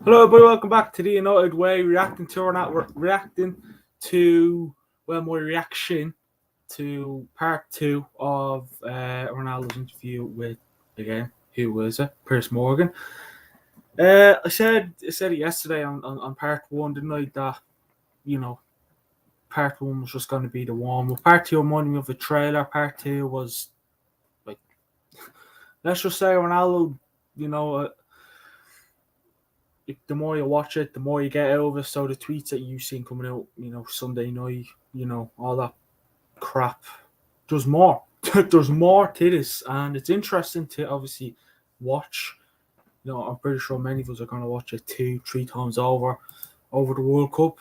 Hello, everybody. Welcome back to the United Way. Reacting to my reaction to part two of Ronaldo's interview with who was it? Piers Morgan. I said it yesterday on part one, didn't I? That part one was just going to be the warm up. Part two reminded me of the trailer. Part two was like, let's just say Ronaldo. You know, the more you watch it, the more you get out of it. So the tweets that you've seen coming out, Sunday night, all that crap. There's more. There's more to this, and it's interesting to obviously watch. I'm pretty sure many of us are going to watch it 2-3 times over the World Cup.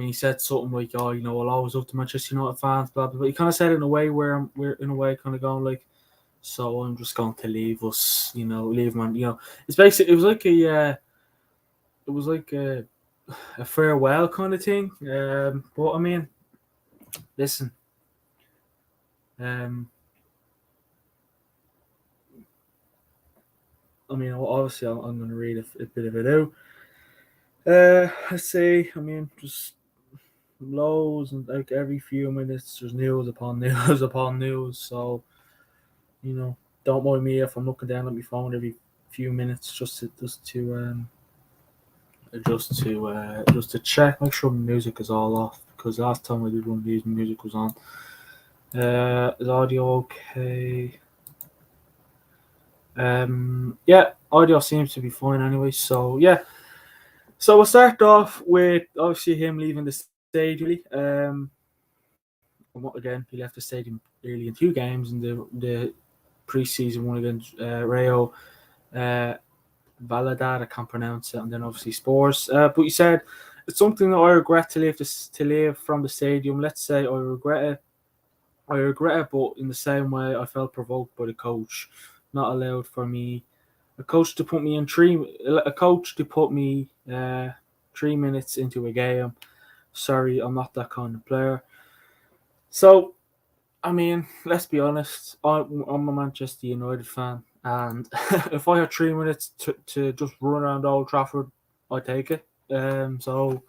He said something like, "Oh, I'll always love the Manchester United fans." Blah blah. But he kind of said it in a way where we're in a way kind of going like, "So I'm just going to leave us, leave man." It's basically it was like a farewell kind of thing. But listen. Obviously, I'm going to read a bit of it out. Let's say, just lows and like every few minutes, there's news upon news upon news. So, don't mind me if I'm looking down at my phone every few minutes just to check, make sure the music is all off, because last time I did one of these, music was on. Is audio okay? Yeah, audio seems to be fine anyway. So yeah, so we'll start off with obviously him leaving the stadium. Again, he left the stadium early in 2 games in the preseason one against Rayo Valladolid. I can't pronounce it, and then obviously Spurs. But he said it's something that I regret to leave from the stadium. Let's say I regret it. But in the same way, I felt provoked by the coach. Not allowed for me, a coach to put me 3 minutes into a game. Sorry, I'm not that kind of player. So, let's be honest. I'm a Manchester United fan, and if I had 3 minutes to just run around Old Trafford, I'd take it. Ronaldo,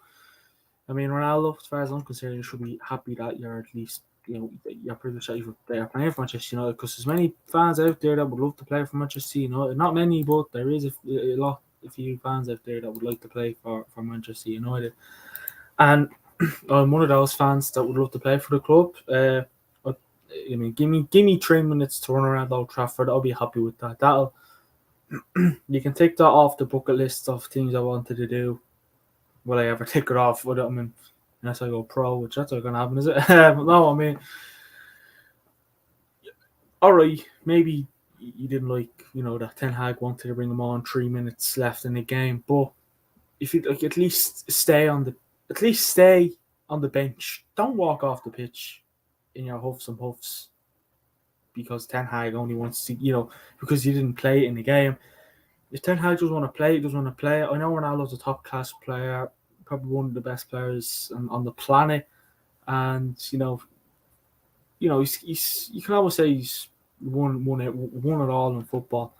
as far as I'm concerned, you should be happy that you're at least, you're privileged that you're playing for Manchester United, because there's many fans out there that would love to play for Manchester United. Not many, but there is a few fans out there that would like to play for Manchester United. And I'm one of those fans that would love to play for the club. Give me 3 minutes to run around Old Trafford. I'll be happy with that. You can take that off the bucket list of things I wanted to do. Will I ever take it off? Unless I go pro, which that's not going to happen, is it? No, all right, maybe you didn't like, that Ten Hag wanted to bring him on 3 minutes left in the game, but if you like, at least stay on the bench. Don't walk off the pitch in your huffs and puffs because Ten Hag only wants to, because you didn't play it in the game. If Ten Hag doesn't want to play, he doesn't want to play. I know Ronaldo's a top class player, probably one of the best players on the planet, and he's you can almost say he's won it all in football.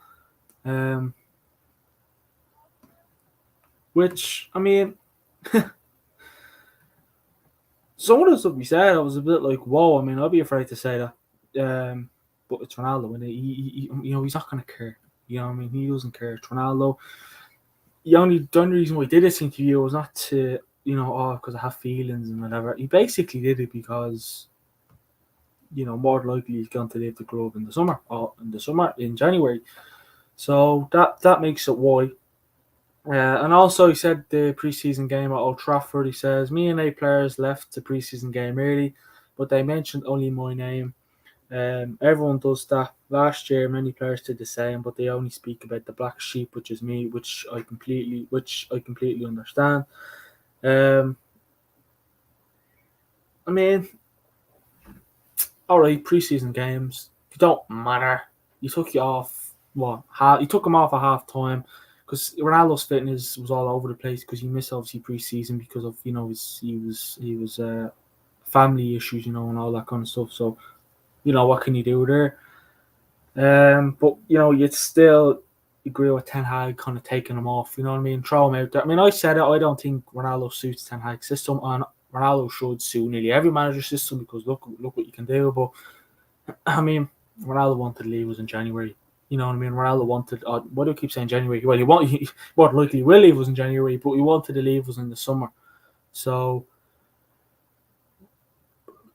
Which some of the stuff he said, I was a bit like, whoa. I'd be afraid to say that. But it's Ronaldo, and he's not going to care. He doesn't care. It's Ronaldo. The only reason why he did this interview was not to, because I have feelings and whatever. He basically did it because, more likely he's going to leave the club in the summer, in January. So that makes it why. And also, he said the preseason game at Old Trafford, he says, me and 8 players left the preseason game early, but they mentioned only my name. Everyone does that. Last year, many players did the same, but they only speak about the black sheep, which is me, which I completely understand. All right, preseason games, they don't matter. You took you off. You took him off at half time because Ronaldo's fitness was all over the place because he missed obviously preseason because of he was family issues, and all that kind of stuff. So what can you do there? But you'd still agree with Ten Hag kind of taking him off. You know what I mean? Throw him out there. I mean, I said it. I don't think Ronaldo suits Ten Hag's system, and Ronaldo should suit nearly every manager's system because look what you can do. But I mean, Ronaldo wanted to leave us in January. You know what I mean? Ronaldo wanted. Why do I keep saying January? Well, he more likely will leave us in January, but he wanted to leave us in the summer. So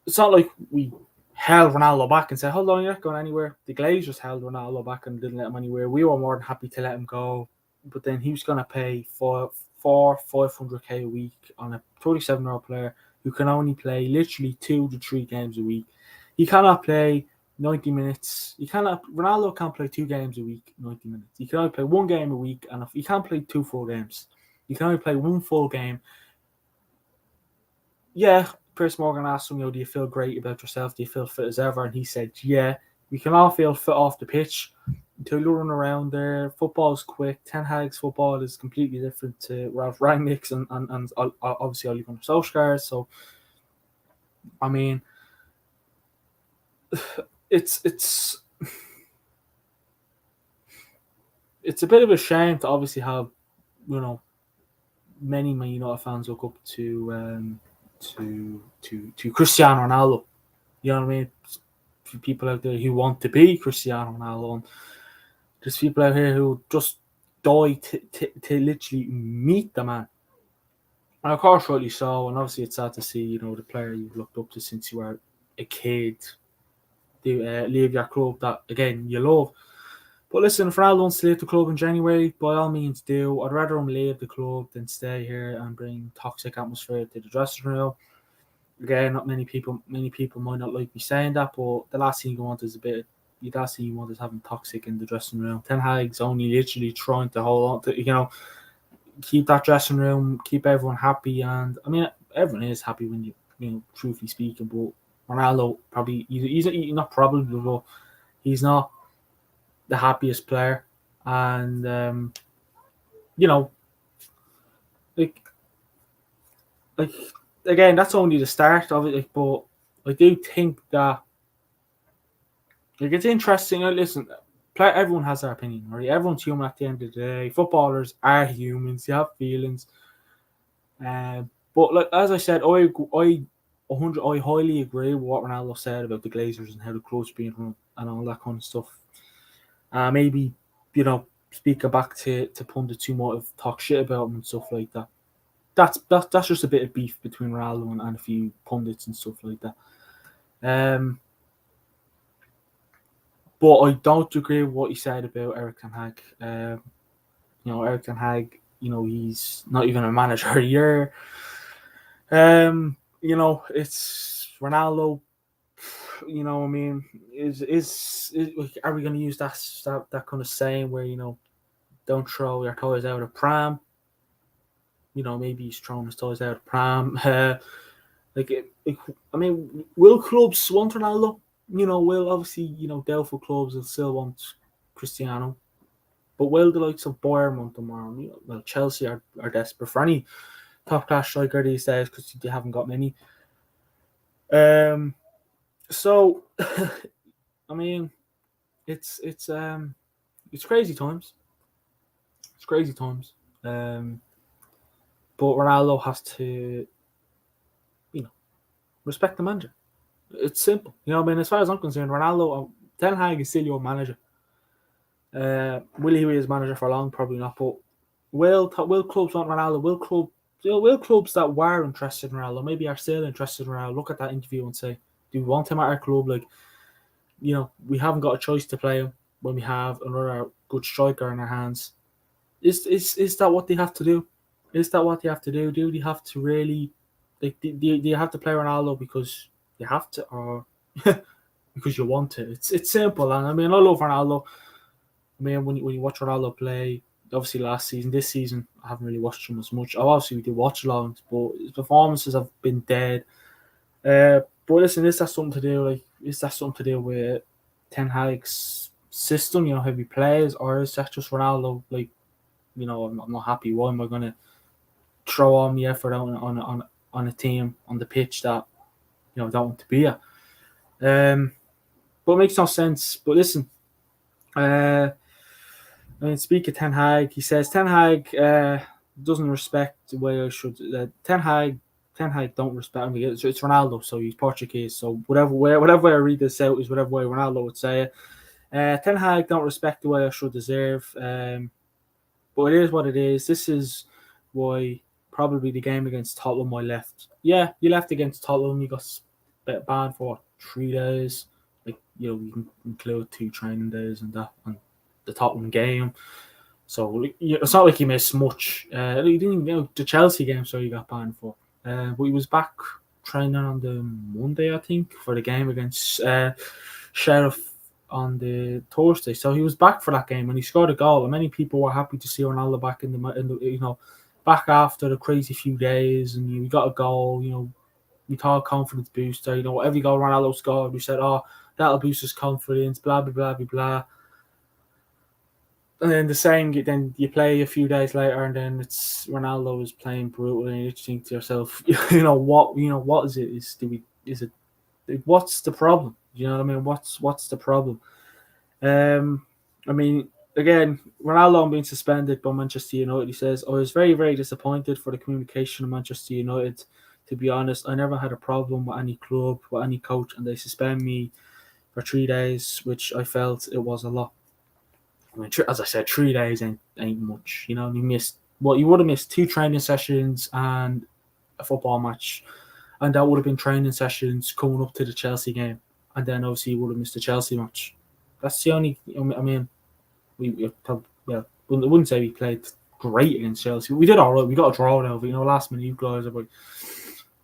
it's not like we held Ronaldo back and said, "Hold on, you're not going anywhere." The Glazers held Ronaldo back and didn't let him anywhere. We were more than happy to let him go, but then he was going to pay for 500k a week on a 37-year-old player who can only play literally 2 to 3 games a week. He cannot play 90 minutes. Ronaldo can't play 2 games a week, 90 minutes. He can only play 1 game a week, and if he can't play 2 full games, he can only play 1 full game. Yeah, Piers Morgan asked him, do you feel great about yourself? Do you feel fit as ever? And he said, yeah, we can all feel fit off the pitch until you run around there. Football's quick. Ten Hag's football is completely different to Ralph Rangnick's and obviously Ole Gunnar Solskjaer's. So, I mean, it's a bit of a shame to obviously have, many Man United fans look up to Cristiano Ronaldo. You know what I mean? People out there who want to be Cristiano Ronaldo. And there's people out here who just die to literally meet the man. And of course, rightly so. And obviously, it's sad to see, the player you've looked up to since you were a kid leave your club that, again, you love. But listen, if Ronaldo wants to leave the club in January, by all means do. I'd rather him leave the club than stay here and bring toxic atmosphere to the dressing room. Again, not many people might not like me saying that, but the last thing you want is having toxic in the dressing room. Ten Hag's only literally trying to hold on to, keep that dressing room, keep everyone happy. And I mean, everyone is happy when truthfully speaking, but Ronaldo probably, he's not probably, but he's not the happiest player. And, like again, that's only the start of it. But I do think that it's interesting. Listen, everyone has their opinion, right? Everyone's human at the end of the day. Footballers are humans; they have feelings. But like as I said, I highly agree with what Ronaldo said about the Glazers and how the club's being run and all that kind of stuff. Maybe speaking back to pundits who might have talked shit about him and stuff like that. That's just a bit of beef between Ronaldo and a few pundits and stuff like that. But I don't agree with what he said about Erik ten Hag. Erik ten Hag, he's not even a manager a year. It's Ronaldo. I mean, is are we going to use that kind of saying where don't throw your toys out of pram? Maybe he's throwing his toys out of pram. I mean, will clubs want Ronaldo? Will obviously, doubtful clubs will still want Cristiano. But will the likes of Bayern want them? Or, Chelsea are desperate for any top-class striker these days because they haven't got many. So, I mean, it's crazy times. It's crazy times. But Ronaldo has to, respect the manager. It's simple. I mean, as far as I'm concerned, Ronaldo, Ten Hag is still your manager. Will he be his manager for long? Probably not. But will clubs want Ronaldo? Will clubs that were interested in Ronaldo maybe are still interested in Ronaldo look at that interview and say, do we want him at our club? Like, we haven't got a choice to play him when we have another good striker in our hands. Is that what they have to do? Is that what they have to do? Do they have to really, do you have to play Ronaldo because you have to, or because you want to? It's simple. And I mean, I love Ronaldo. I mean, when you watch Ronaldo play, obviously last season, this season, I haven't really watched him as much. Obviously, we do watch along, but his performances have been dead. But listen, is that something to do with Ten Hag's system? How he plays, or is that just Ronaldo? Like, I'm not happy. Why am I going to throw all my effort on a team on the pitch that don't want to be at? But it makes no sense. But listen, I mean, speak of Ten Hag, he says Ten Hag doesn't respect the way I should. Ten Hag don't respect me. It's Ronaldo, so he's Portuguese. So whatever way I read this out is whatever way Ronaldo would say it. Ten Hag don't respect the way I should deserve. But it is what it is. This is why probably the game against Tottenham I left. Yeah, you left against Tottenham. You got banned for 3 days. Like, you know, you can include 2 training days and that on the Tottenham game. So it's not like he missed much. He didn't, the Chelsea game, so he got banned for. But he was back training on the Monday, I think, for the game against Sheriff on the Thursday. So he was back for that game and he scored a goal. And many people were happy to see Ronaldo back in the back after the crazy few days, and we got a goal. We thought confidence booster. Every goal Ronaldo scored, we said, "Oh, that'll boost his confidence." Blah blah blah blah blah. And then then you play a few days later, and then it's Ronaldo is playing brutal, and you think to yourself, what is it? Is it what's the problem? You know what I mean? What's the problem? I mean, again, Ronaldo being suspended by Manchester United. He says, "I was very, very disappointed for the communication of Manchester United. To be honest, I never had a problem with any club, with any coach, and they suspend me for 3 days, which I felt it was a lot." I mean, as I said, 3 days ain't much. You would have missed 2 training sessions and a football match, and that would have been training sessions coming up to the Chelsea game, and then obviously you would have missed the Chelsea match. That's the only. I mean, I wouldn't say we played great against Chelsea. We did all right. We got a draw now, but last minute equaliser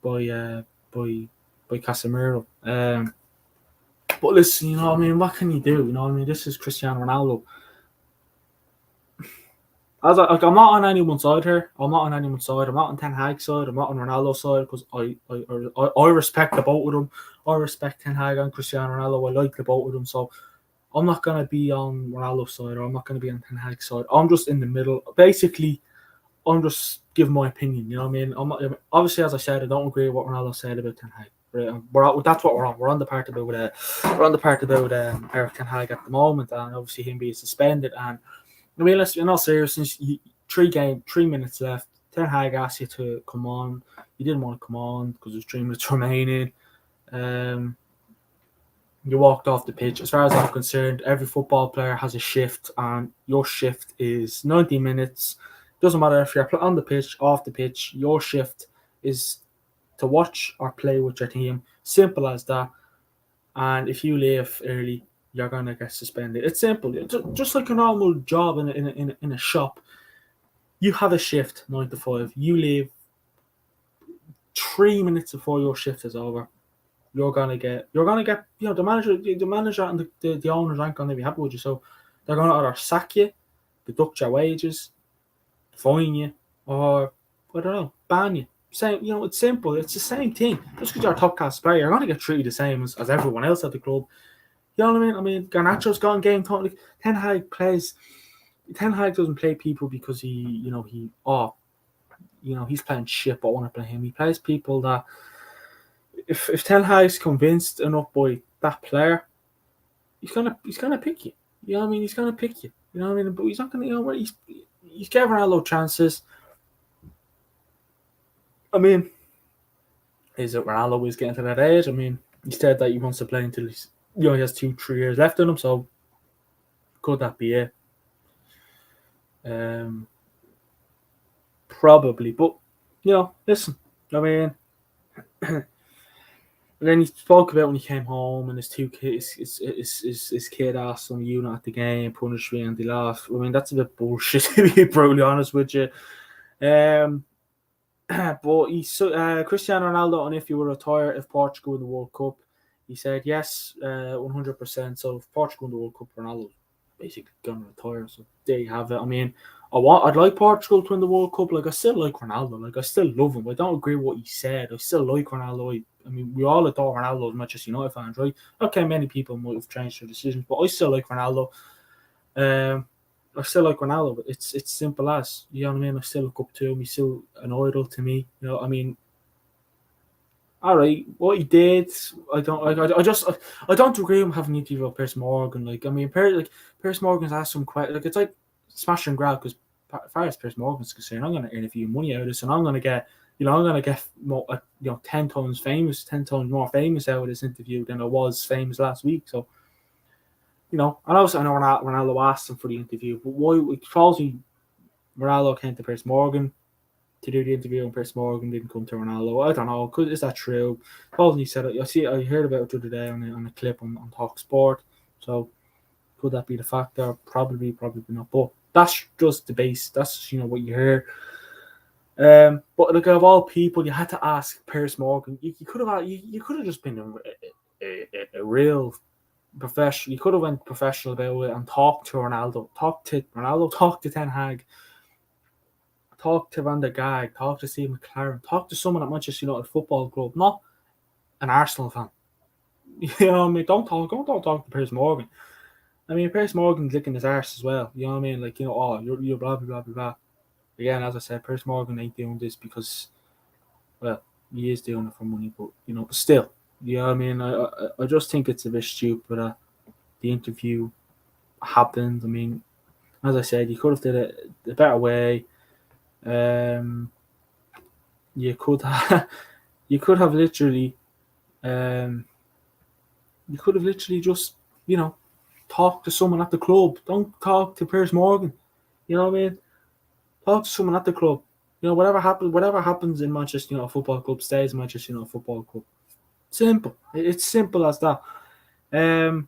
by Casemiro. But listen, what can you do? This is Cristiano Ronaldo. I'm not on anyone's side here. I'm not on Ten Hag's side. I'm not on Ronaldo's side because I respect the both of them. I respect Ten Hag and Cristiano Ronaldo. I like the both of them. So I'm not going to be on Ronaldo's side or I'm not going to be on Ten Hag's side. I'm just in the middle. Basically, I'm just giving my opinion. You know what I mean? Obviously, as I said, I don't agree with what Ronaldo said about Ten Hag. Right? That's what we're on. We're on the part about Eric Ten Hag at the moment, and obviously him being suspended. And I mean, in all seriousness, 3 minutes left. Ten Hag asked you to come on. You didn't want to come on because there's 3 minutes remaining. You walked off the pitch. As far as I'm concerned, every football player has a shift, and your shift is 90 minutes. Doesn't matter if you're on the pitch, off the pitch. Your shift is to watch or play with your team. Simple as that. And if you leave early, you're gonna get suspended. It's simple. Just like a normal job in a shop. You have a shift 9 to 5. You leave 3 minutes before your shift is over. You're gonna get the manager and the owners aren't gonna be happy with you. So they're gonna either sack you, deduct your wages, fine you, or I don't know, ban you. Same, it's simple. It's the same thing. Just because you're a top class player, you're gonna get treated the same as everyone else at the club. You know what I mean? I mean, Garnacho's gone game time. Like, Ten Hag doesn't play people because he's playing shit, but I want to play him. He plays people that if Ten Hag's convinced enough by that player, he's gonna pick you. You know what I mean? He's gonna pick you. You know what I mean? But he's not gonna. He's giving Ronaldo chances. I mean, is it Ronaldo is getting to that age? I mean, he said that he wants to play until he has 2-3 years left in him. So could that be it? Probably, but listen. I mean, and then he spoke about when he came home and his 2 kids, his kid asked him, "You not at the game, punish me," and they laughed. I mean, that's a bit bullshit to be brutally honest with you. But Cristiano Ronaldo, and if you were retired if Portugal win the World Cup, he said yes, 100%. So if Portugal win the World Cup, Ronaldo basically gonna retire. So there you have it. I mean, I'd like Portugal to win the World Cup. Like, I still like Ronaldo. Like, I still love him. I don't agree with what he said. I still like Ronaldo. I mean, we all adore Ronaldo as Manchester United fans, right? Okay, many people might have changed their decisions, but I still like Ronaldo. I still like Ronaldo, but it's simple as, you know what I mean? I still look up to him. He's still an idol to me. I mean, all right, what he did, I don't agree with him having an interview with Piers Morgan. Like, I mean, Piers Morgan's asked some questions. Like, it's like smash and grab because as far as Piers Morgan's concerned, I'm going to earn a few money out of this, and I'm going to get, I'm going to get more, 10 times more famous out of this interview than I was famous last week. So, and also I know Ronaldo asked him for the interview, but why? It calls me Ronaldo came to Piers Morgan to do the interview, and Piers Morgan didn't come to Ronaldo. I don't know. Is that true? Probably said it. I heard about it the other day on a clip on Talk Sport. So could that be the factor? Probably not. But that's just the base. That's what you hear. But like of all people, you had to ask Piers Morgan. You could have just been a real professional. You could have went professional about it and talked to Ronaldo. Talk to Ten Hag. Talk to Van der Gaag, talk to Steve McLaren, talk to someone at Manchester United Football Club, not an Arsenal fan. You know what I mean? Don't talk to Piers Morgan. I mean, Piers Morgan's licking his arse as well. You know what I mean? Like, oh, you're blah, blah, blah, blah, blah. Again, as I said, Piers Morgan ain't doing this because, well, he is doing it for money, but, but still, you know what I mean? I just think it's a bit stupid that the interview happened. I mean, as I said, you could have did it a better way. You could have literally just talk to someone at the club. Don't talk to Piers Morgan. You know what I mean? Talk to someone at the club. Whatever happens in Manchester United Football Club stays in Manchester United Football Club. Simple. It's simple as that. And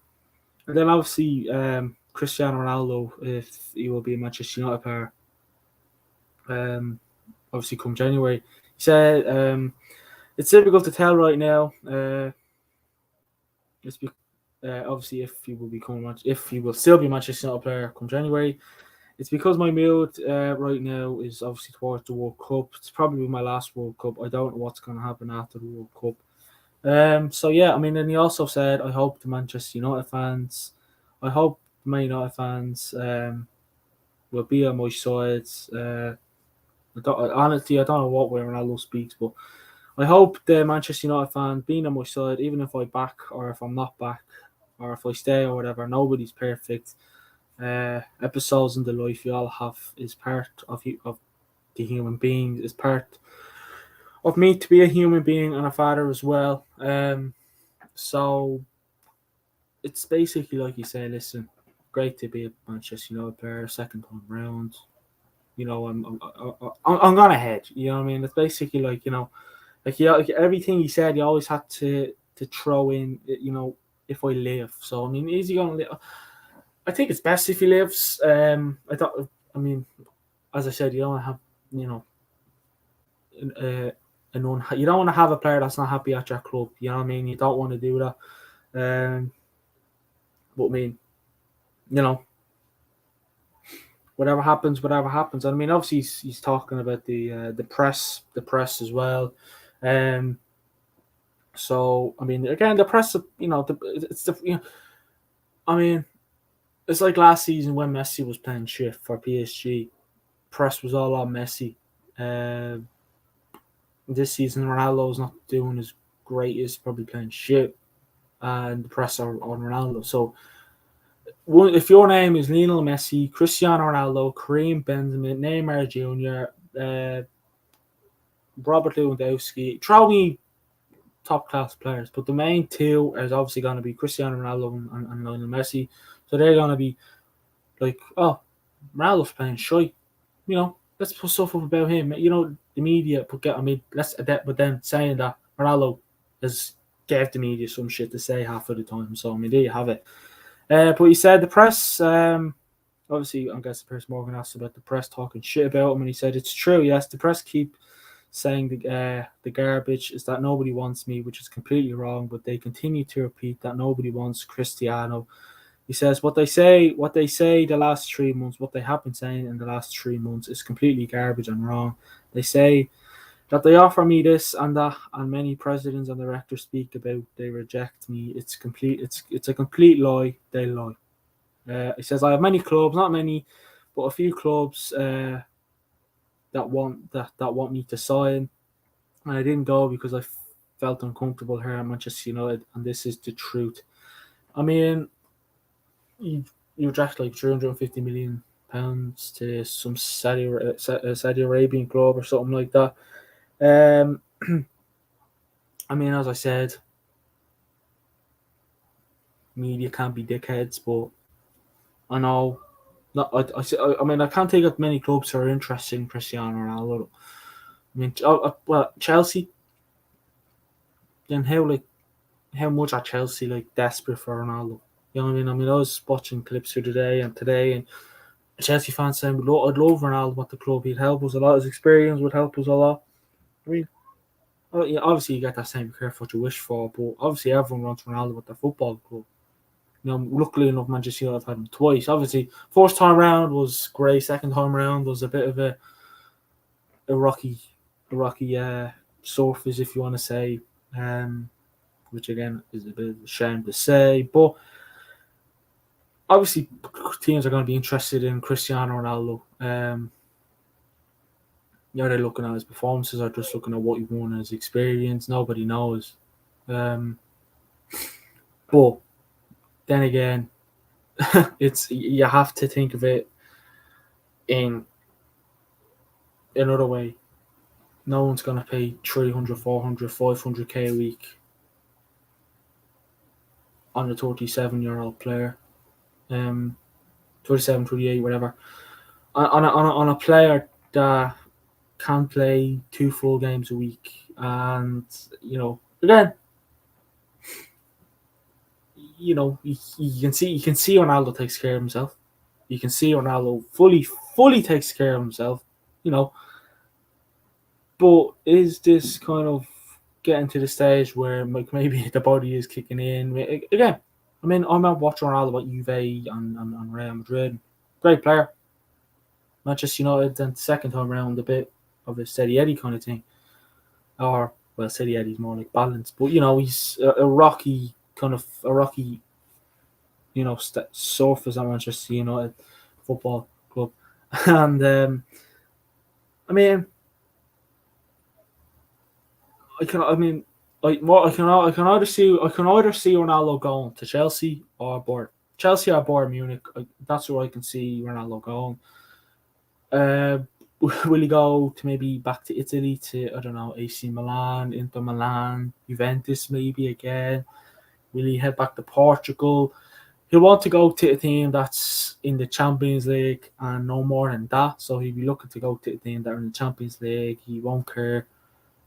then obviously Cristiano Ronaldo, if he will be a Manchester United player, obviously come January. He said it's difficult to tell right now. Obviously if he will still be Manchester United player come January. It's because my mood right now is obviously towards the World Cup. It's probably my last World Cup. I don't know what's going to happen after the World Cup. So yeah, I mean, and he also said, I hope the Manchester United fans, I hope Man United fans will be on my side. Honestly, I don't know what way Ronaldo speaks, but I hope the Manchester United fan being on my side, even if I back or if I'm not back or if I stay or whatever, nobody's perfect. Episodes in the life you all have is part of the human being, is part of me to be a human being and a father as well. So it's basically like you say, listen, great to be a Manchester United player, second time round. I'm gonna hedge. You know what I mean? It's basically like like everything he said, he always had to throw in. If I live. So I mean, is he gonna live? I think it's best if he lives. I mean, as I said, you don't have you don't want to have a player that's not happy at your club. You know what I mean? You don't want to do that. But I mean, whatever happens. I mean, obviously he's talking about the press as well. So I mean, again, the press, I mean, it's like last season when Messi was playing shit for PSG. Press was all on Messi. This season, Ronaldo's not doing as great as probably playing shit, and the press are on Ronaldo. So if your name is Lionel Messi, Cristiano Ronaldo, Karim Benzema, Neymar Jr., Robert Lewandowski, throw me top class players, but the main two is obviously going to be Cristiano Ronaldo and Lionel Messi. So they're going to be like, oh, Ronaldo's playing shy. Let's put stuff up about him. The media but then saying that Ronaldo has gave the media some shit to say half of the time. So I mean, there you have it. But he said the press, obviously, I guess Piers Morgan asked about the press talking shit about him, and he said it's true. Yes, the press keep saying the garbage is that nobody wants me, which is completely wrong. But they continue to repeat that nobody wants Cristiano. He says what they say the last 3 months, what they have been saying in the last 3 months is completely garbage and wrong. They say that they offer me this and that, and many presidents and directors speak about they reject me. It's a complete lie. They lie. He says I have many clubs, not many, but a few clubs that want me to sign, and I didn't go because I felt uncomfortable here at Manchester United, and this is the truth. I mean, you reject like 350 million pounds to some Saudi Arabian club or something like that. Um, I mean, as I said, media can't be dickheads, but I know. Not, I mean, I can't think of many clubs who are interested in Cristiano Ronaldo. I mean, well, Chelsea. Then how much are Chelsea like desperate for Ronaldo? You know what I mean? I mean, I was watching clips here today, and Chelsea fans saying, I'd love Ronaldo at the club. He'd help us a lot. His experience would help us a lot. I mean, yeah, obviously you get that same careful what you wish for, but obviously everyone wants Ronaldo at the football club. You know, luckily enough, Manchester United had him twice. Obviously, first time round was great. Second time round was a bit of a rocky surface, if you want to say, which again is a bit of a shame to say. But obviously, teams are going to be interested in Cristiano Ronaldo. They're looking at his performances or just looking at what he won and his experience. Nobody knows. But then again, it's you have to think of it in another way. No one's going to pay 300, 400, 500k a week on a 37-year-old player. 37, 38, whatever. On a player that can play 2 full games a week. And, again, you can see Ronaldo takes care of himself. You can see Ronaldo fully takes care of himself, But is this kind of getting to the stage where like maybe the body is kicking in? Again, I mean, I'm not watching Ronaldo at Juve and Real Madrid. Great player. Manchester United, then second time around a bit of a steady Eddie kind of thing. Or, well, steady Eddie's more like balance. But, he's a rocky, surface at Manchester United football club. And, I mean, I can either see Ronaldo going to Chelsea or Bayern. Chelsea or Bayern Munich. That's where I can see Ronaldo going. Will he go to maybe back to Italy to, I don't know, AC Milan, Inter Milan, Juventus maybe again? Will he head back to Portugal? He'll want to go to a team that's in the Champions League and no more than that. So he'll be looking to go to a team that are in the Champions League. He won't care.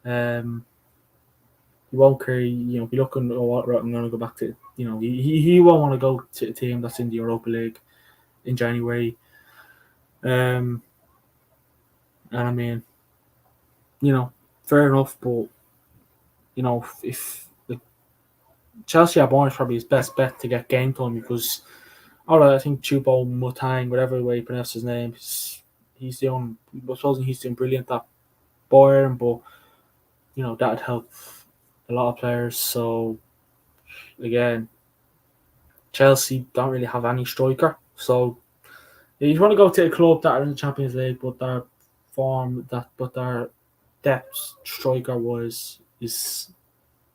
He won't care. Be looking. Oh, what? Right, I'm going to go back to. He won't want to go to a team that's in the Europa League in January. And I mean, fair enough, but if like Chelsea or Bayern is probably his best bet to get game time because, I think Choupo-Moting, whatever way you pronounce his name, he's doing. I suppose he's doing brilliant at Bayern, but that'd help a lot of players. So again, Chelsea don't really have any striker. So you want to go to a club that are in the Champions League, but their depth striker is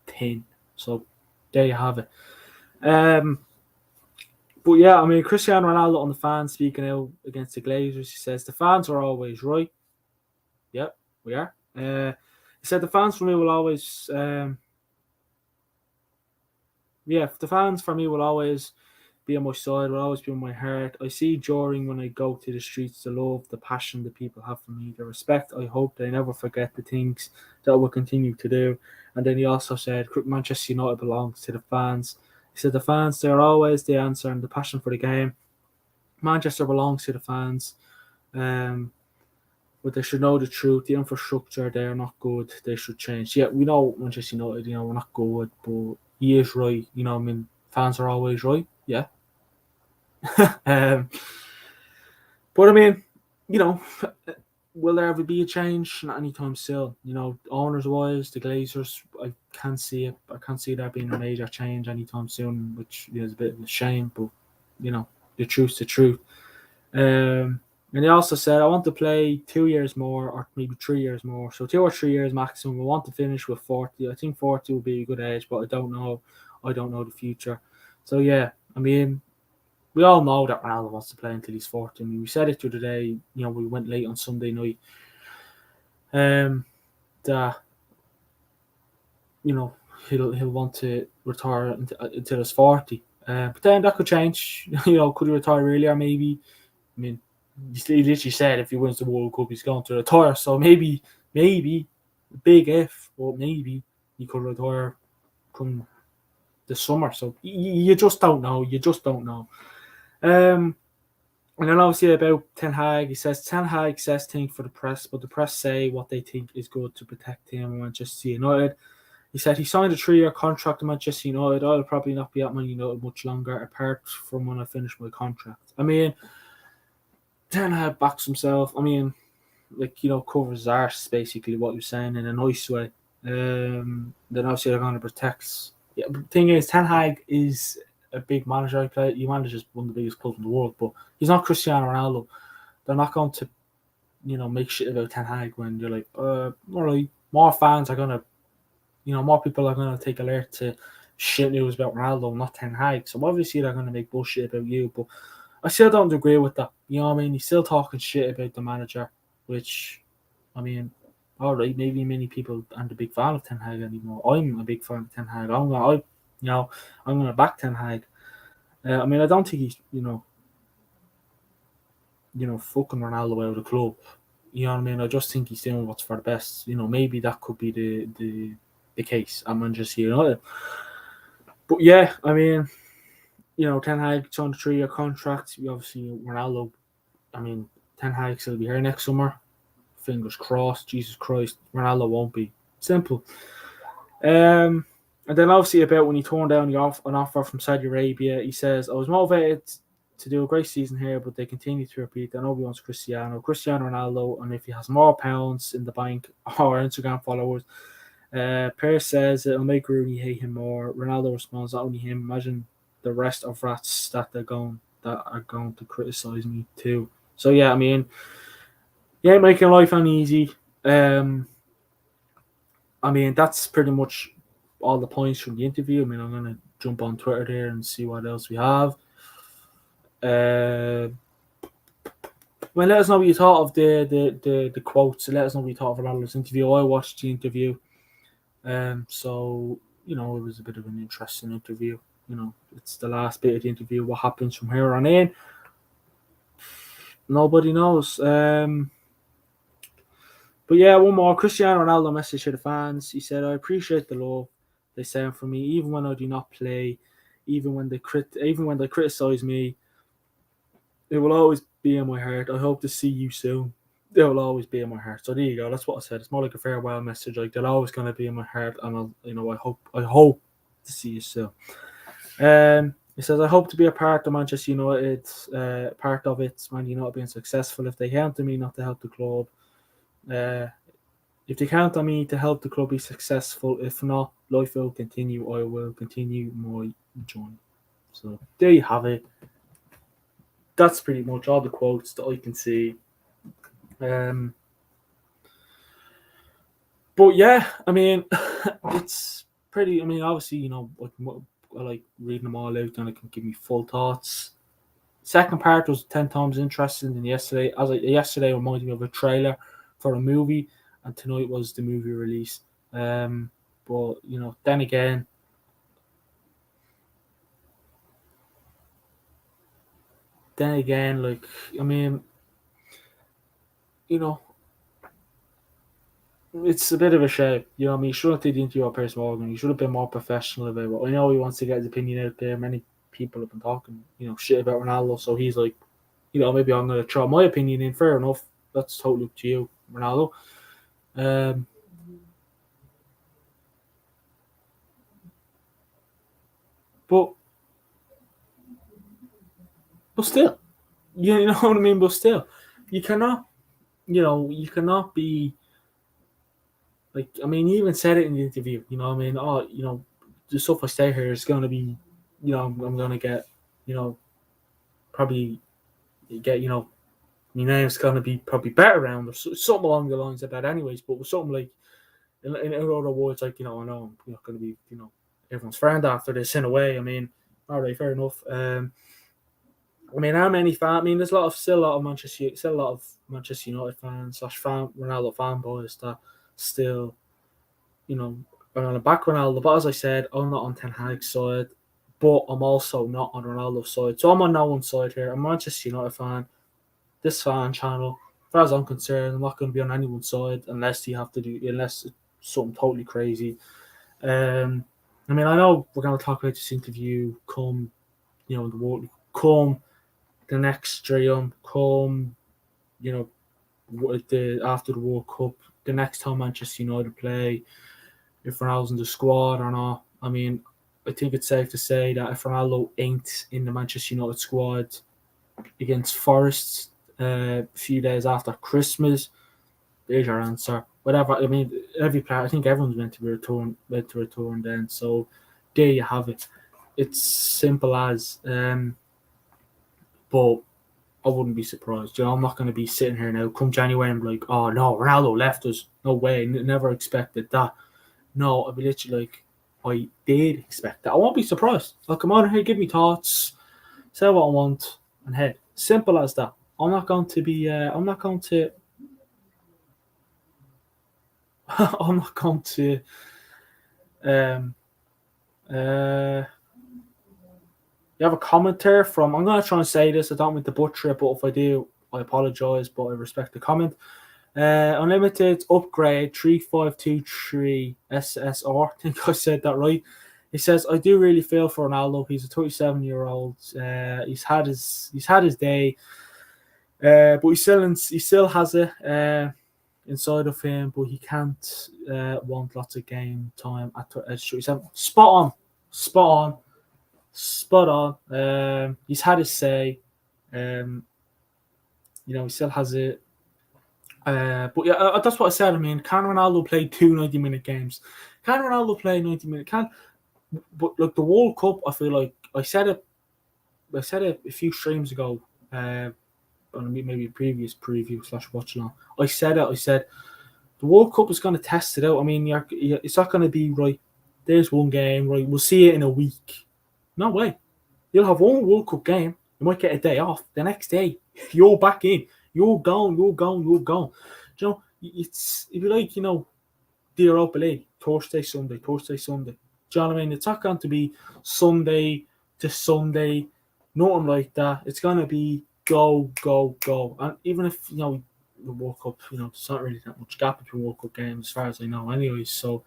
thin. So there you have it. But yeah, I mean, Cristiano Ronaldo on the fans speaking out against the Glazers. He says the fans are always right. Yep, we are. He said the fans for me will always. The fans for me will always be on my side, will always be on my heart. I see during when I go to the streets the love, the passion the people have for me, the respect. I hope they never forget the things that I will continue to do. And then he also said Manchester United belongs to the fans. He said the fans, they're always the answer and the passion for the game. Manchester belongs to the fans. But they should know the truth. The infrastructure, they are not good. They should change. Yeah, we know Manchester United, we're not good, but he is right. I mean, fans are always right. Yeah. But I mean, will there ever be a change? Not anytime soon. Owners wise, the Glazers, I can't see it. I can't see there being a major change anytime soon, which is a bit of a shame. But the truth's the truth. And he also said, I want to play 2 years more or maybe 3 years more. So 2 or 3 years maximum. I want to finish with 40. I think 40 will be a good age, but I don't know. I don't know the future. So yeah, I mean, we all know that Ronaldo wants to play until he's 40. I mean, we said it the other day. We went late on Sunday night. That he'll want to retire until he's 40. But then that could change. Could he retire earlier? Maybe. I mean, he literally said if he wins the World Cup, he's going to retire. So maybe, big if, but maybe he could retire come the summer. So you just don't know. You just don't know. And then obviously about Ten Hag, he says Ten Hag says things for the press, but the press say what they think is good to protect him and Manchester United. He said he signed a 3-year contract to Manchester United. I'll probably not be at Man United much longer, apart from when I finish my contract. I mean, Ten Hag backs himself. I mean, covers his arse, basically, what you're saying, in a nice way. Then obviously they're going to protect. Yeah, but the thing is, Ten Hag is a big manager. He manages one of the biggest clubs in the world, but he's not Cristiano Ronaldo. They're not going to, make shit about Ten Hag when you're like, all right, more fans are going to, more people are going to take alert to shit news about Ronaldo, not Ten Hag. So obviously they're going to make bullshit about you, but I still don't agree with that. You know what I mean? He's still talking shit about the manager, which, I mean, all right, maybe many people aren't a big fan of Ten Hag anymore. I'm a big fan of Ten Hag. I'm gonna back Ten Hag. I mean, I don't think he's fucking Ronaldo out of the club. You know what I mean? I just think he's doing what's for the best. Maybe that could be the case at Manchester United. But yeah, I mean, Ten Hag signed a 3-year contract. Obviously, Ronaldo. I mean, Ten Hag will be here next summer. Fingers crossed. Jesus Christ, Ronaldo won't be. Simple. And then obviously about when he turned down an offer from Saudi Arabia, he says, I was motivated to do a great season here, but they continue to repeat that nobody wants Cristiano Ronaldo, and if he has more pounds in the bank or Instagram followers, Piers says it'll make Rooney hate him more. Ronaldo responds, not only him, imagine the rest of rats that are going to criticize me too. So yeah, I mean, yeah, making life uneasy. I mean, that's pretty much all the points from the interview. I mean, I'm gonna jump on Twitter there and see what else we have. Well, let us know what you thought of the quotes. Let us know what you thought of Ronaldo's interview. I watched the interview, so it was a bit of an interesting interview. It's the last bit of the interview. What happens from here on in, nobody knows. But yeah, one more. Cristiano Ronaldo message to the fans. He said, I appreciate the love they send for me, even when I do not play, even when they criticize me. It will always be in my heart. I hope to see you soon. It will always be in my heart. So there you go. That's what I said. It's more like a farewell message. Like, they're always going to be in my heart, and I hope to see you soon. He says, I hope to be a part of Manchester United, part of it, Man United being successful. If they count on me not to help the club, if they count on me to help the club be successful, if not, life will continue. I will continue my journey. So there you have it. That's pretty much all the quotes that I can see. But yeah, I mean, it's pretty. I mean, obviously, I like reading them all out, and it can give me full thoughts. Second part was 10 times interesting than yesterday. Yesterday reminded me of a trailer for a movie, and tonight was the movie release. But then again, like, I mean, it's a bit of a shame. I mean, you shouldn't have did the interview with Piers Morgan. You should have been more professional about it. I know he wants to get his opinion out there. Many people have been talking, shit about Ronaldo. So he's like, maybe I'm going to throw my opinion in. Fair enough. That's totally up to you, Ronaldo. But still, you know what I mean? But still, you cannot be like, I mean, he even said it in the interview, what I mean? Oh, the stuff I say here is going to be, I'm going to get, probably get, my name's going to be probably better around, or something along the lines of that anyways, but with something like, in other words, like, I know I'm not going to be, everyone's friend after this in a way. I mean, all right, fair enough. I mean, how many fans? I mean, there's still a lot of Manchester United fans / Ronaldo fanboys that still, are on the back Ronaldo. But as I said, I'm not on Ten Hag's side, but I'm also not on Ronaldo's side. So I'm on no one's side here. I'm a Manchester United fan. This fan channel, as far as I'm concerned, I'm not going to be on anyone's side unless it's something totally crazy. I mean, I know we're going to talk about this interview come, the world, come the next stream, come, after the World Cup, the next time Manchester United play, if Ronaldo's in the squad or not. I mean, I think it's safe to say that if Ronaldo ain't in the Manchester United squad against Forest a few days after Christmas, there's your answer. Whatever. I mean, every player. I think everyone's meant to return then. So there you have it. It's simple as. But I wouldn't be surprised. I'm not going to be sitting here now come January and be like, oh no, Ronaldo left us. No way. Never expected that. No, I'll be literally like, I did expect that. I won't be surprised. I'll come on here, give me thoughts, say what I want, and hey, simple as that. I'm not going to be. I'm not going to. I'm not going to. You have a commenter from. I'm going to try and say this. I don't mean to butcher it, but if I do, I apologise. But I respect the comment. Unlimited upgrade 3523 SSR. I think I said that right. He says, "I do really feel for Ronaldo. He's a 37-year-old. He's had his day, but he still has it inside of him. But he can't want lots of game time at 37. Spot on. He's had his say. He still has it." But yeah, that's what I said. I mean, can Ronaldo play 2 90-minute games? Can Ronaldo play 90-minute? But like the World Cup, I feel like I said it a few streams ago, on maybe a previous preview / watch along. I said the World Cup is going to test it out. I mean, it's not going to be right. There's one game, right? We'll see it in a week. No way. You'll have one World Cup game. You might get a day off. The next day, you're back in. You're gone. It'd be like, the Europa League, Thursday, Sunday. Do you know what I mean? It's not going to be Sunday to Sunday, nothing like that. It's going to be go. And even if, the World Cup, there's not really that much gap between World Cup games as far as I know anyways. So,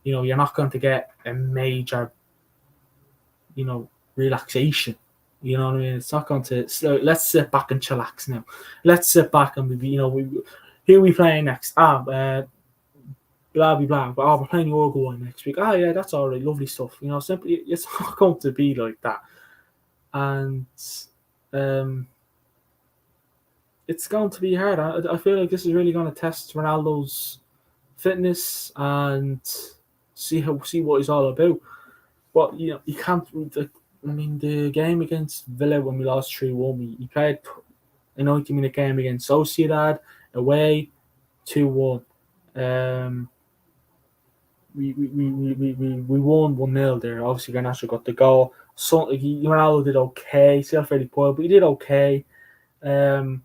you're not going to get a major, relaxation. You know what I mean? It's not going to. So let's sit back and chillax now. Let's sit back and who are we playing next? Blah blah blah. Oh, we're playing Uruguay next week. Oh yeah, that's all right. Lovely stuff. Simply it's not going to be like that, and it's going to be hard. I feel like this is really going to test Ronaldo's fitness and see what he's all about. But you can't. I mean, the game against Villa when we lost 3-1, we played a 90-minute game against Sociedad away 2-1. We won 1-0 there. Obviously, Garnacho got the goal. So Ronaldo did okay. Still fairly poor, but he did okay. And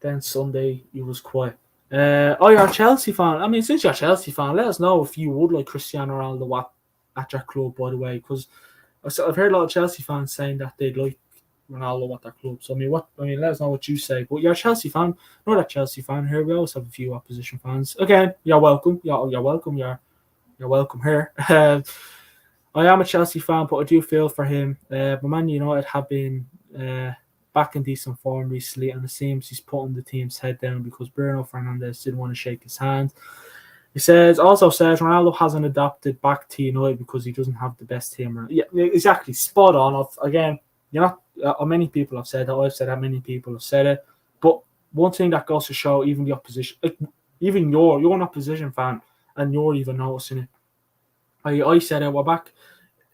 then Sunday he was quiet. You're a Chelsea fan. I mean, since you're a Chelsea fan, let us know if you would like Cristiano Ronaldo at your club, by the way, because I've heard a lot of Chelsea fans saying that they'd like Ronaldo at their club. So, let us know what you say. But you're a Chelsea fan, not a Chelsea fan here. We always have a few opposition fans. Again, you're welcome. You're welcome. You're welcome here. I am a Chelsea fan, but I do feel for him. But Man United have been back in decent form recently, and it seems he's putting the team's head down because Bruno Fernandes didn't want to shake his hand. He also says Ronaldo hasn't adapted back to United because he doesn't have the best team around. Yeah, exactly. Spot on. Again, many people have said that. I've said that. Many people have said it. But one thing that goes to show, even the opposition, even you're an opposition fan, and you're even noticing it. I said it. We're back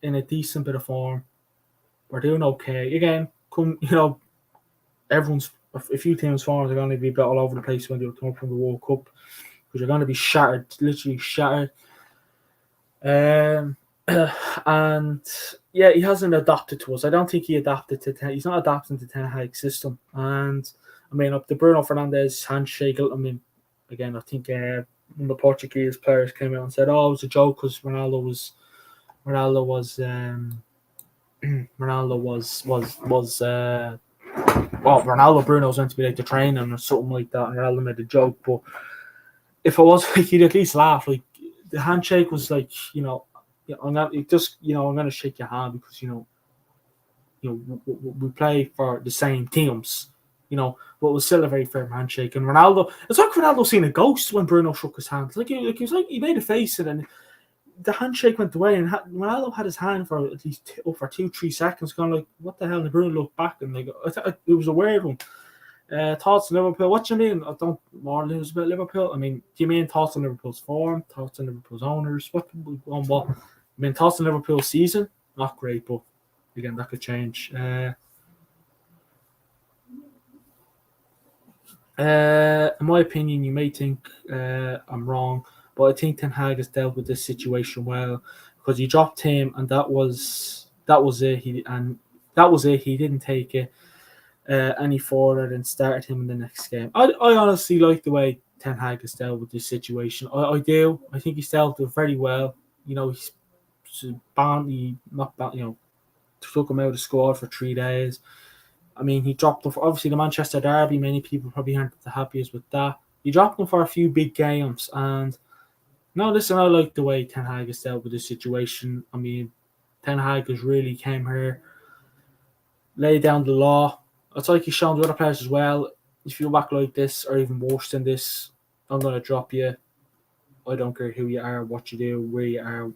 in a decent bit of form. We're doing okay. Again, everyone's a few teams' forms are going to be a bit all over the place when they come up from the World Cup because you're going to be shattered, literally shattered. And yeah, he hasn't adapted to us. I don't think he adapted to he's not adapting to Ten Hag's system. And I mean, up the Bruno Fernandes handshake. I mean, again, I think one of the Portuguese players came out and said, "Oh, it was a joke because Ronaldo was Ronaldo was well, Ronaldo Bruno's meant to be like the training or something like that." And Ronaldo made a joke, but if it was like he'd at least laugh. Like the handshake was like, I'm not just I'm gonna shake your hand because we play for the same teams, but it was still a very firm handshake. And Ronaldo, it's like Ronaldo seen a ghost when Bruno shook his hand. He was like he made a face and the handshake went away, and Ronaldo had his hand for at least for 2-3 seconds, kind of like what the hell. And Bruno looked back and like it was a weird one. Thoughts on Liverpool? What do you mean? I don't more news about Liverpool. I mean, do you mean thoughts on Liverpool's form? Thoughts on Liverpool's owners? What? I mean, thoughts on Liverpool's season? Not great, but again, that could change. In my opinion, you may think I'm wrong, but I think Ten Hag has dealt with this situation well because he dropped him, and that was it. That was it. He didn't take it any further than started him in the next game. I honestly like the way Ten Hag has dealt with this situation. I do. I think he's dealt with it very well. He's banned. He not banned. Took him out of the squad for 3 days. I mean, he dropped them for obviously the Manchester Derby. Many people probably aren't the happiest with that. He dropped them for a few big games, and no, listen, I like the way Ten Hag has dealt with this situation. I mean, Ten Hag has really came here, laid down the law. It's like he's shown the other players as well. If you back like this, or even worse than this, I'm gonna drop you. I don't care who you are, what you do, where you are.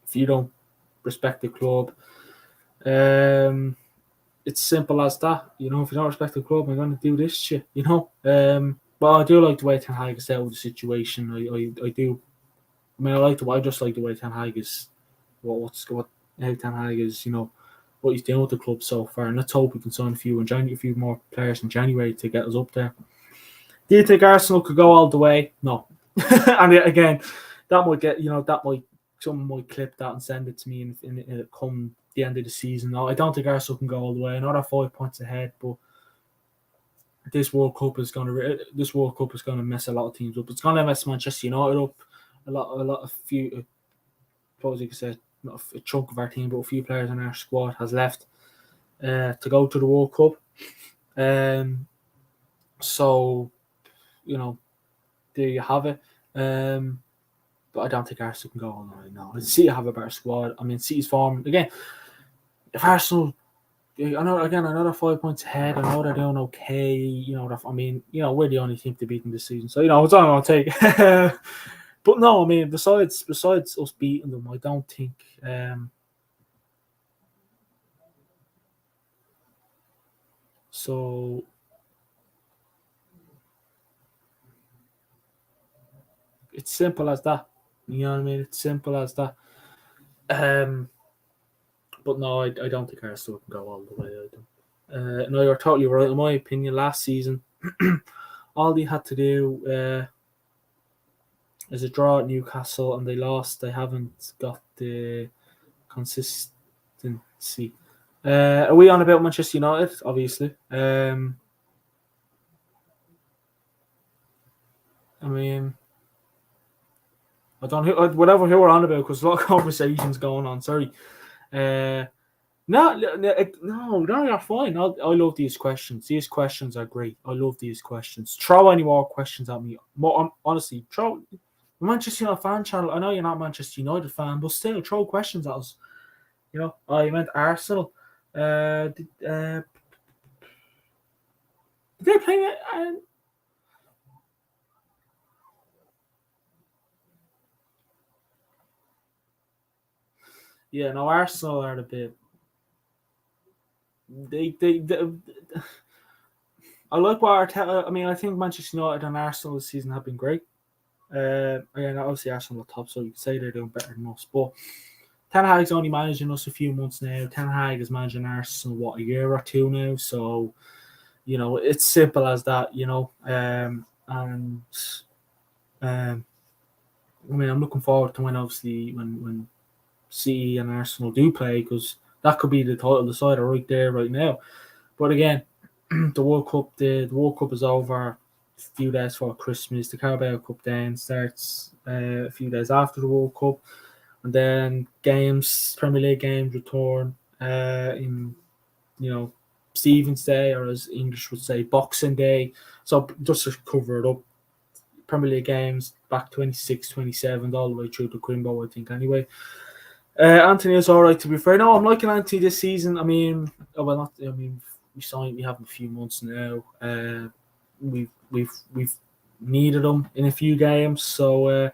If you don't respect the club, it's simple as that. If you don't respect the club, I'm going to do this shit. But I do like the way Ten Hag is dealt with the situation. I do. I mean, I just like the way Ten Hag is. How Ten Hag is. What he's doing with the club so far, and let's hope we can sign a few more players in January to get us up there. Do you think Arsenal could go all the way? No. And again, that might get someone might clip that and send it to me and come the end of the season. No, I don't think Arsenal can go all the way. I know they're 5 points ahead, but this World Cup is going to mess a lot of teams up. It's going to mess Manchester United up. I suppose you could say not a chunk of our team, but a few players in our squad has left to go to the World Cup. So, there you have it. But I don't think Arsenal can go all the way. No, City have a better squad. I mean, City's form again. If Arsenal, I know they're 5 points ahead. I know they're doing okay. We're the only team to beat them this season. So it's all I'll take. But no, I mean, besides us beating them, I don't think. So it's simple as that. You know what I mean? It's simple as that. But no, I don't think Arsenal can go all the way. No, you're totally right. In my opinion, last season, all they had to do is a draw at Newcastle, and they lost. They haven't got the consistency. Are we on about Manchester United? Obviously. I mean, I don't know whatever who we're on about because a lot of conversations going on. Sorry. No, you're fine. I love these questions. These questions are great. I love these questions. Throw any more questions at me. Honestly, throw Manchester United fan channel. I know you're not a Manchester United fan, but still throw questions at us. I meant Arsenal. Did they play it? Yeah, no, Arsenal are a bit. They I like what Arteta. I mean, I think Manchester United and Arsenal this season have been great. Again, obviously Arsenal are top, so you can say they're doing better than us. But Ten Hag's only managing us a few months now. Ten Hag is managing Arsenal a year or two now. So it's simple as that. I mean, I'm looking forward to when City and Arsenal do play, because that could be the title decider right there, right now. But again, the World Cup is over a few days before Christmas. The Carabao Cup then starts a few days after the World Cup, and then Premier League games return in Stephen's Day, or as English would say, Boxing Day. So just to cover it up, Premier League games back 26, 27, all the way through to Quimbo, I think. Anyway, Anthony is all right, to be fair. No, I'm liking Anthony this season. I mean, we have him a few months now. We've needed him in a few games. So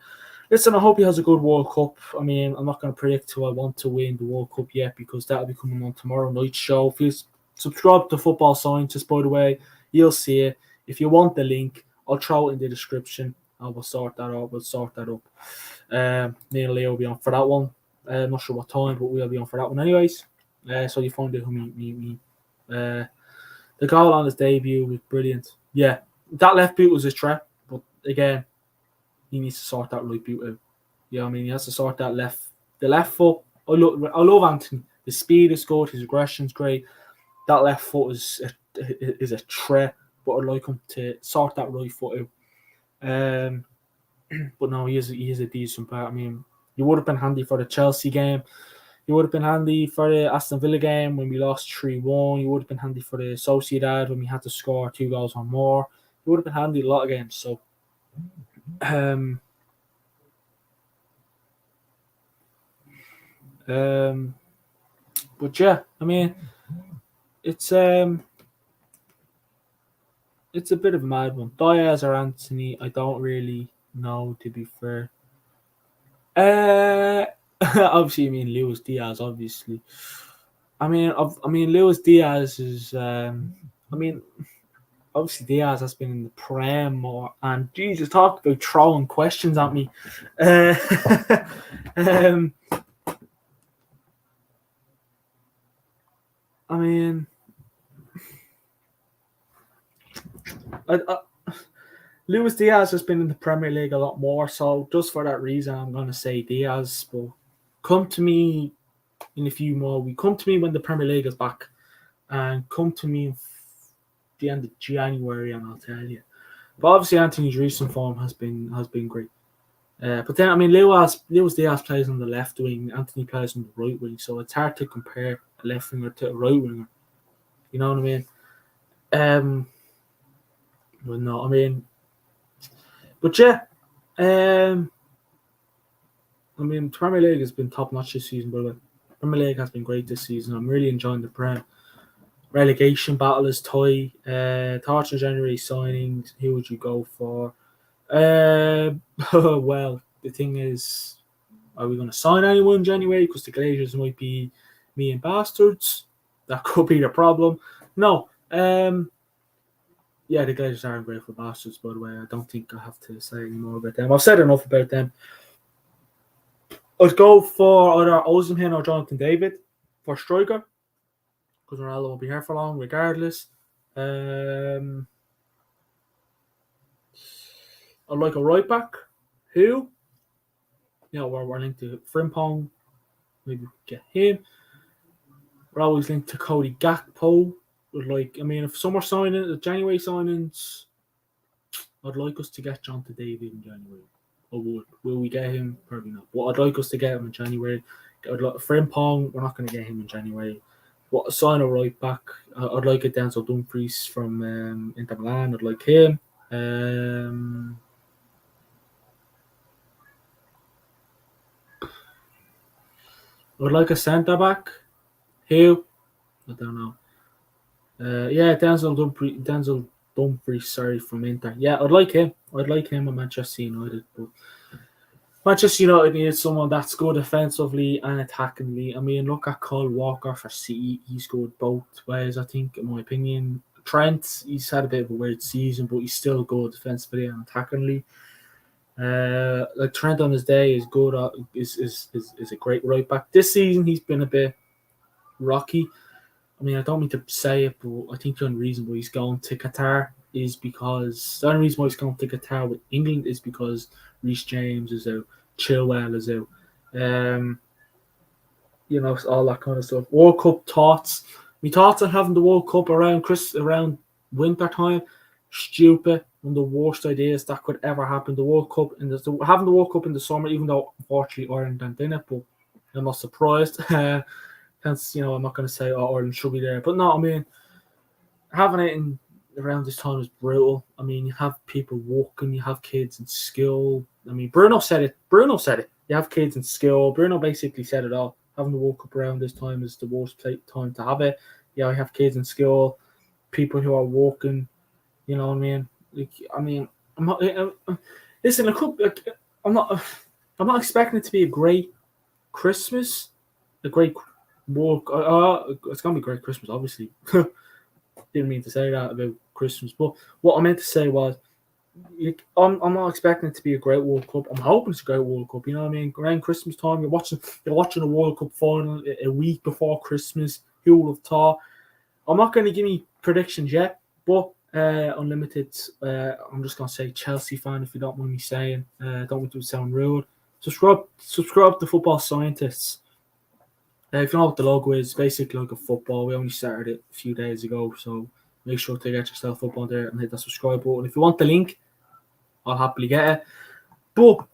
listen, I hope he has a good World Cup. I mean, I'm not going to predict who I want to win the World Cup yet, because that'll be coming on tomorrow night's show. If you subscribe to Football Scientist, by the way, you'll see it. If you want the link, I'll throw it in the description. I will sort that out. We'll sort that up. Me and Leo will be on for that one. I'm not sure what time, but we'll be on for that one anyways. So you find out who me. The goal on his debut was brilliant. Yeah, that left boot was a trap, but again, he needs to sort that right boot out. Yeah, I mean, he has to sort the left foot. I love Anthony. The speed is good. His aggression's great. That left foot is a threat, but I'd like him to sort that right foot out. But no, he is a decent player. I mean, he would have been handy for the Chelsea game. He would have been handy for the Aston Villa game when we lost 3-1. He would have been handy for the Sociedad when we had to score 2 goals or more. He would have been handy a lot of games. So, but yeah, I mean, it's a bit of a mad one. Diaz or Anthony, I don't really know, to be fair. Obviously, you mean Luis Diaz, obviously. I mean, Luis Diaz is. Obviously Diaz has been in the Prem more, and Jesus, talk about throwing questions at me. I mean, Luis Diaz has been in the Premier League a lot more, so just for that reason, I'm going to say Diaz. But come to me in a few more weeks. Come to me when the Premier League is back, and come to me the end of January, and I'll tell you. But obviously, Anthony's recent form has been great. But then, I mean, Luis Diaz plays on the left wing, Anthony plays on the right wing, so it's hard to compare a left winger to a right winger. You know what I mean? Well, no, I mean, but yeah, I mean, Premier League has been top notch this season, by the way. Premier League has been great this season. I'm really enjoying the Prem. Relegation battle is tight. Thoughts on January signings? Who would you go for? Well, the thing is, are we going to sign anyone in January? Because the Glazers might be me and bastards. That could be the problem. No. Yeah, the Glazers are ungrateful bastards, by the way. I don't think I have to say any more about them. I've said enough about them. I'd go for either Osimhen or Jonathan David for striker, because Ronaldo won't be here for long, regardless. I'd like a right back. Who? You know, we're linked to Frimpong. Maybe get him. We're always linked to Cody Gakpo. If some are signing the January signings, I'd like us to get Jonathan David in January. I would. Will we get him? Probably not. But I'd like us to get him in January. Frimpong, we're not going to get him in January. But sign a right back. I'd like a Denzel Dumfries from Inter Milan. I'd like him. I'd like a centre back. Who? I don't know. Denzel Dumfries, sorry, from Inter. Yeah, I'd like him. I'd like him at Manchester United. But Manchester United needs someone that's good offensively and attackingly. I mean, look at Kyle Walker for City. He's good both ways, I think, in my opinion. Trent, he's had a bit of a weird season, but he's still good defensively and attackingly. Like Trent on his day is good. Is a great right back. This season he's been a bit rocky. I mean, I don't mean to say it, but I think the only reason why he's going to Qatar is because the only reason why he's going to Qatar with England is because Reece James is out, Chilwell is out. you know, all that kind of stuff. World Cup thoughts. My thoughts on having the World Cup around winter time. Stupid. One of the worst ideas that could ever happen. The World Cup having the World Cup in the summer, even though unfortunately Ireland aren't in it, but I'm not surprised. Hence, you know, I'm not going to say Ireland should be there, but no, I mean, having it in around this time is brutal. I mean, you have people working, you have kids in school. I mean, Bruno said it. You have kids in school. Bruno basically said it all. Having to walk up around this time is the worst time to have it. Yeah, I have kids in school, people who are working. You know what I mean? Like, I mean, I'm not. Listen, I'm not. I'm not expecting it to be a great Christmas, a great work. It's gonna be a great Christmas, obviously. Didn't mean to say that about Christmas, but what I meant to say was, I'm not expecting it to be a great World Cup. I'm hoping it's a great World Cup. You know what I mean? Around Christmas time, you're watching a World Cup final a week before Christmas. Who would have thought? I'm not going to give me predictions yet, but unlimited. I'm just going to say Chelsea fan if you don't mind me saying. Don't want to sound rude. Subscribe to Football Scientists. If you know what the logo is, it's basically like a football. We only started it a few days ago, so make sure to get yourself up on there and hit that subscribe button. If you want the link, I'll happily get it. But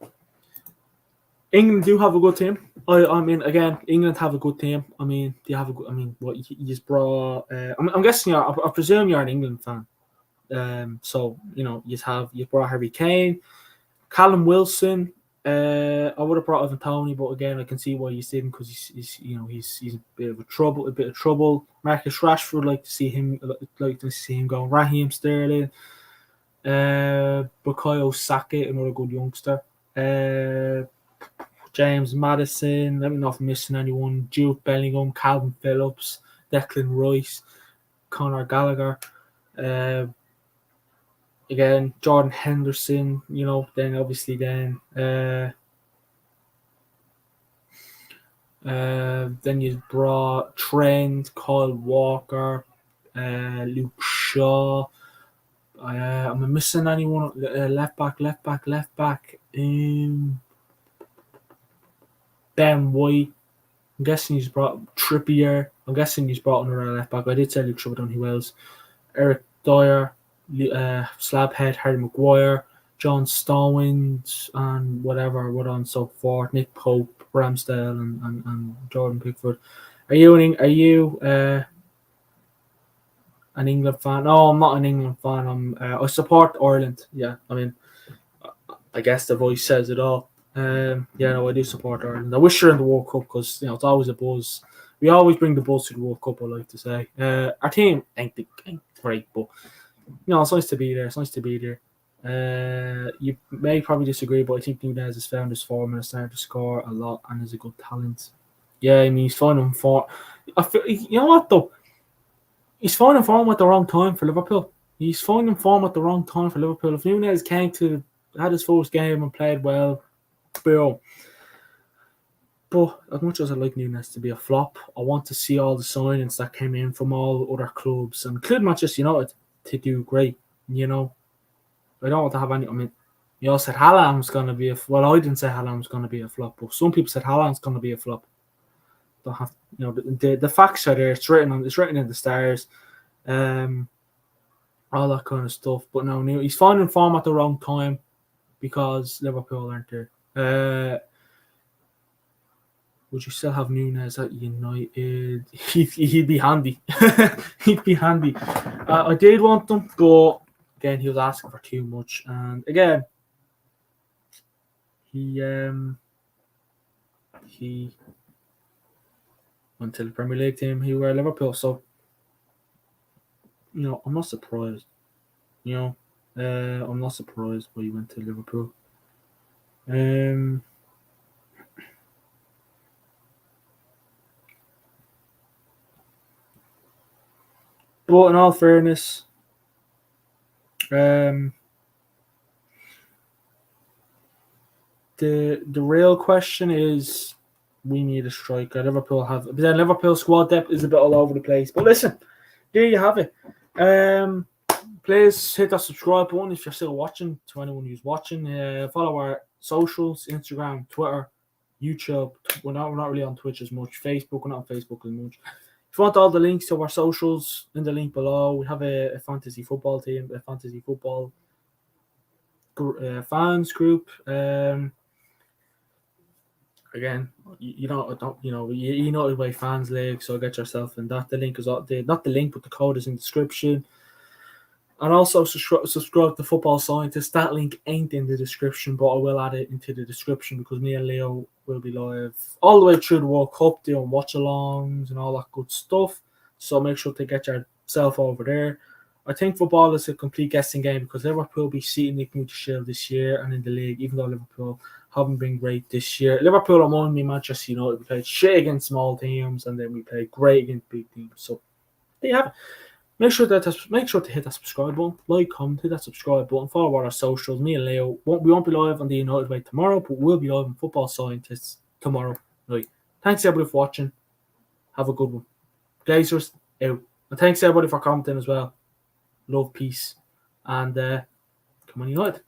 England do have a good team. I mean, again, England have a good team. I mean, they have a good. I mean, what you just brought? I'm guessing I presume you're an England fan. So you know you brought Harry Kane, Callum Wilson. I would have brought Evan Tony, but again, I can see why you didn't because he's a bit of trouble. Marcus Rashford, like to see him going. Raheem Sterling, Bukayo Saka, another good youngster. James Maddison. Let me know if I'm missing anyone. Jude Bellingham, Calvin Phillips, Declan Rice, Conor Gallagher. Again, Jordan Henderson, you know, then obviously then you brought Trent, Kyle Walker, Luke Shaw. Am I missing anyone? Left back. Ben White. I'm guessing he's brought Trippier. I'm guessing he's brought another left back. I did say Luke Shaw, but I don't know who else. Eric Dyer. Slabhead, Harry Maguire, John Stowins, and whatever, what on so forth. Nick Pope, Ramsdale, and Jordan Pickford. Are you an England fan? No, I'm not an England fan. I support Ireland. Yeah, I mean, I guess the voice says it all. Yeah, no, I do support Ireland. I wish you're in the World Cup because you know it's always a buzz. We always bring the buzz to the World Cup. I like to say. Our team ain't great, but you know, it's nice to be there. You may probably disagree, but I think Nunez has found his form and is starting to score a lot and is a good talent. Yeah, I mean, he's finding form. You know what, though? He's finding form at the wrong time for Liverpool. If Nunez had his first game and played well, boom. But as much as I like Nunez to be a flop, I want to see all the signings that came in from all other clubs, including Manchester United, to do great. You know, I don't want to have any. I mean, you all said Haaland's going to be I didn't say Haaland's going to be a flop, but some people said Haaland's going to be a flop. Don't have, you know, the facts are there. It's written in the stars, all that kind of stuff. But no, he's finding form at the wrong time because Liverpool aren't there. Would you still have Nunez at United? He'd be handy. He'd be handy. I did want them, but again, he was asking for too much. And again, he went to the Premier League team. He were Liverpool, so you know, I'm not surprised. You know, I'm not surprised why he went to Liverpool. But in all fairness, the real question is, we need a striker. Liverpool squad depth is a bit all over the place. But listen, there you have it. Please hit that subscribe button if you're still watching. To anyone who's watching, follow our socials: Instagram, Twitter, YouTube. We're not really on Twitch as much. Facebook, we're not on Facebook as much. If you want all the links to our socials in the link below, we have a fantasy football team, a fantasy football fans group. Again, United Way Fans League, so get yourself in that. The link is not the link, but the code is in the description. And also subscribe to Football Scientist. That link ain't in the description, but I will add it into the description because me and Leo will be live all the way through the World Cup doing watch-alongs and all that good stuff. So make sure to get yourself over there. I think football is a complete guessing game because Liverpool will be seating the Community Shield this year and in the league, even though Liverpool haven't been great this year. Liverpool are more than Manchester United. We played shit against small teams and then we played great against big teams. So there you have it. Make sure to hit that subscribe button, like, comment, hit that subscribe button, follow our socials. Me and Leo we won't be live on the United Way tomorrow, but we'll be live on Football Scientists tomorrow night. Thanks everybody for watching. Have a good one. Glazers out. And thanks everybody for commenting as well. Love, peace, and come on United.